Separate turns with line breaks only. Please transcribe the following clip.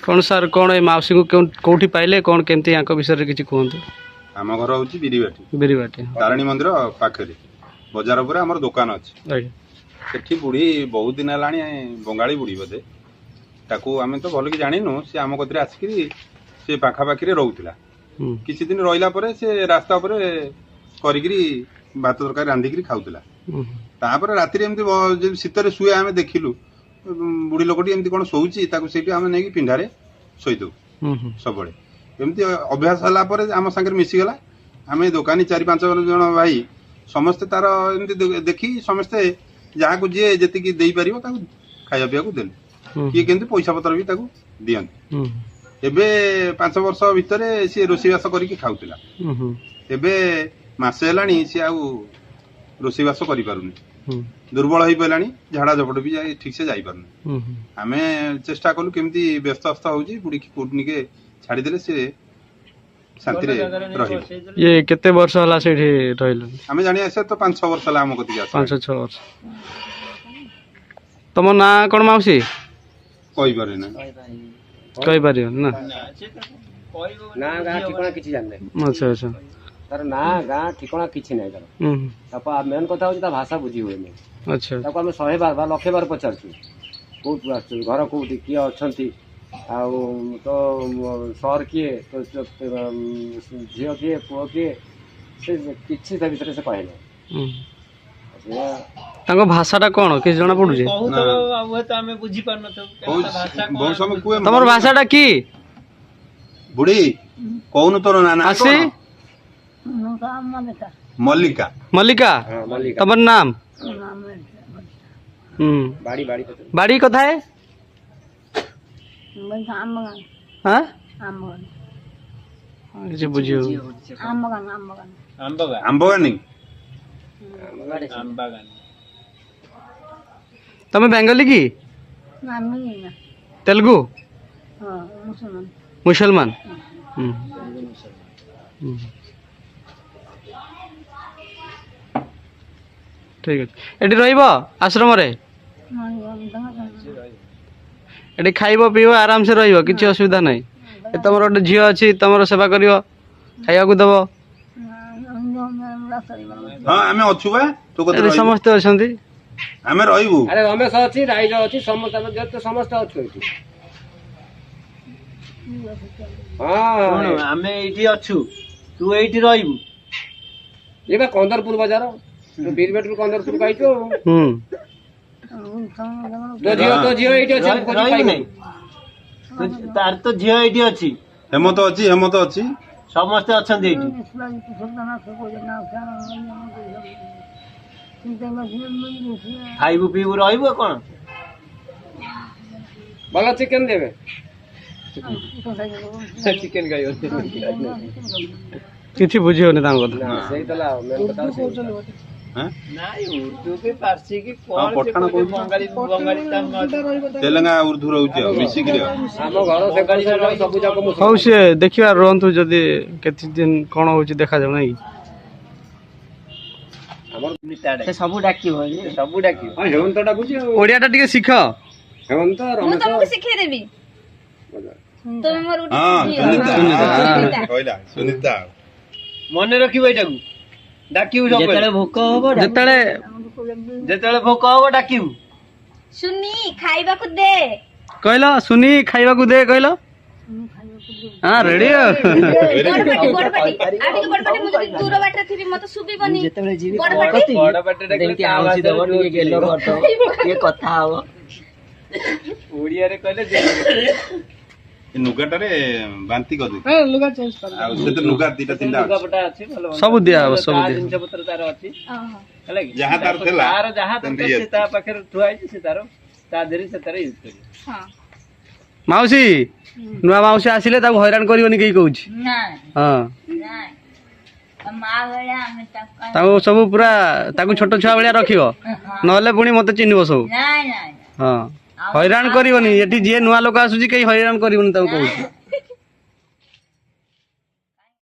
कौन सर कौन ए मौसी को कौटी पाइले कौन केमती यहाँ विषय किसी कहतु
आम घर हूँ बिरीबाटी तारिणी मंदिर पाखे बजार पर आम दुकान अच्छी सेठी बुढ़ी बहुत दिन है बंगाली बुढ़ी बोधे ताकू आम तो भल कि जाणीनु सी आम कतरे आसिक सी पाखापाखि रोला किसी दिन रहा पर से रास्ता पर करी भात तरकारी रांधिकी खाऊला तापर राति एमती शीतर शुए आम देखिलु बुढ़ी लोकटी एमती कौन शोची से आम नहीं पिंडारे शोई दू सब एमती अभ्यास है आम सागर मिसीगला आम दुकानी 4-5 जन भाई समस्ते तार एमती देखी समस्ते जहाँ को जी जी दे पार खाया पीवा देले किए केमती पैसा पतर भी दियंती एबे 5 वर्ष भितर सी रोषेईबास करके खाऊला एबे मासे हेलानी सी आउ रोषेईबास करि पारुनी दुर्बल हो पारानी झाड़ा झपट भी ठीक से जाई पारुनी आमे चेष्टा कलु केमती व्यस्त अस्त होउची बुढ़ी की कोटनी के छाड़ीदेले से शांति रे रहिबो
ये केते वर्ष होला सेठी रहिलो
आमे जानि आसे तो 5-6 वर्ष होला हम कति आसे
5-6 वर्ष तम ना कोन माउसी
कहि पारे ना
कहि पारियो ना
ना गा ठिकाना किछि जान नै
अच्छा अच्छा
तार ना गा ठिकाना किछि नै तार तापा मेन कथा होची ता भाषा बुझी होय नै
अच्छा
ताको हम 100 बार बा लखे बार पचारछु कोट आछु घर कोठी किए अछंती आ तो सर किए तो झियो किए पुओ किए से किछि ता भीतर से कहे नै
ताको भाषाटा कोन कि जणा पडु जे
बहुत अब त हमें बुझी पार न तो भाषा
बहुत समय कुए
तमर भाषाटा की
बुढ़ी कौन तोर नाना
आसी
मल्लिका
मल्लिका तमर नाम
बाड़ी बाड़ी
बाड़ी कथा है हां जे बुझियो
आंबगानी
तमे बेंगली की तेलुगु मुसलमान ठीक है एटी रहिबो आश्रम रे एटी खाइबो पीबो आराम से रहिबो किछि असुविधा नै ए तमर ओटे झियो अछि तमर सेवा करियो खाइया को देबो
हां आमे अछु बा तो कत रहिबो
समस्त अछंती
आमे रहिबो
अरे रमेश अछि राइज अछि समस्त समस्त अछि
हां हमें एठी अछु तू एठी रहिबू
ये बा कंदरपुर बाजार तो बीरबेटू कंदरपुर काइतो तो जियो एठी अछि
रहि नै तार तो झियो एठी अछि
हेमत अछि
समस्त अछंती एठी खाइबू पीबू रहिबू कोन
भला चिकन देबे
चिकन खाइयो
किछि बुझियो नै तांको
ना सेही तला मेन कथा से
हां
नाही उर्दू के फारसी की कोन से बंगाली तम
तेलंगा उर्दू रहउची मिसी कि
हम घर से गाड़ी सब जाक मु
हौ से देखिबा रहंतु जदी केति दिन कोन होची देखा जाउ नै
हमर
निताडे से सब डाकी हो सब डाकी
हां हेमंत डाकुची
ओडियाटा टिके सिख
हेमंत
मैं
रमेश
तुमको सिखे देबी तो मोर उठी
हां कहला सुनीता
मने रखिबो एटाकू डाकिउ सब जेतले भोक होबो जेतले भोक होबो डाकिउ
सुनी खाइबा को दे
कहलो सुनी खाइबा को दे कहलो हां रेडी
गड़बड़ी आदि गड़बड़ी मुझे दूर बाटे थी मत सुबी बनी
जेतले जीवी
गड़बड़ी
बड़ बाटे देखि आउसी दबो नी गेलो करतो ये कथा हबो ओडिया रे कहले जे
नुगाटारे बांती कर दे
हां लुगा चेंज कर
आ से तो नुगा तीटा तीनटा
लुगा पटा अछि भलो
सब दिया सब दिया
जिंस पत्र तार अछि हला कि
जहां तार थेला
तार जहां तक से ता पाखर थुआई से तार ता देरी से तार यूज करी
हां
माउसी नुआ माउसी आसिले ताको हैरान करिवनी केई कहूची
ना
हां
ना मा बेला हम तक
ताको सब पूरा ताको छोटो छुआ बेलिया रखियो नहले पुनी मते चिन्हबो सब
ना ना
हां ହଇରାଣ କରିବନି ଏଠି ଯିଏ ନୂଆ ଲୋକ ଆସୁଛି କେହି ହଇରାଣ କରିବନି ତାକୁ କହୁଛି।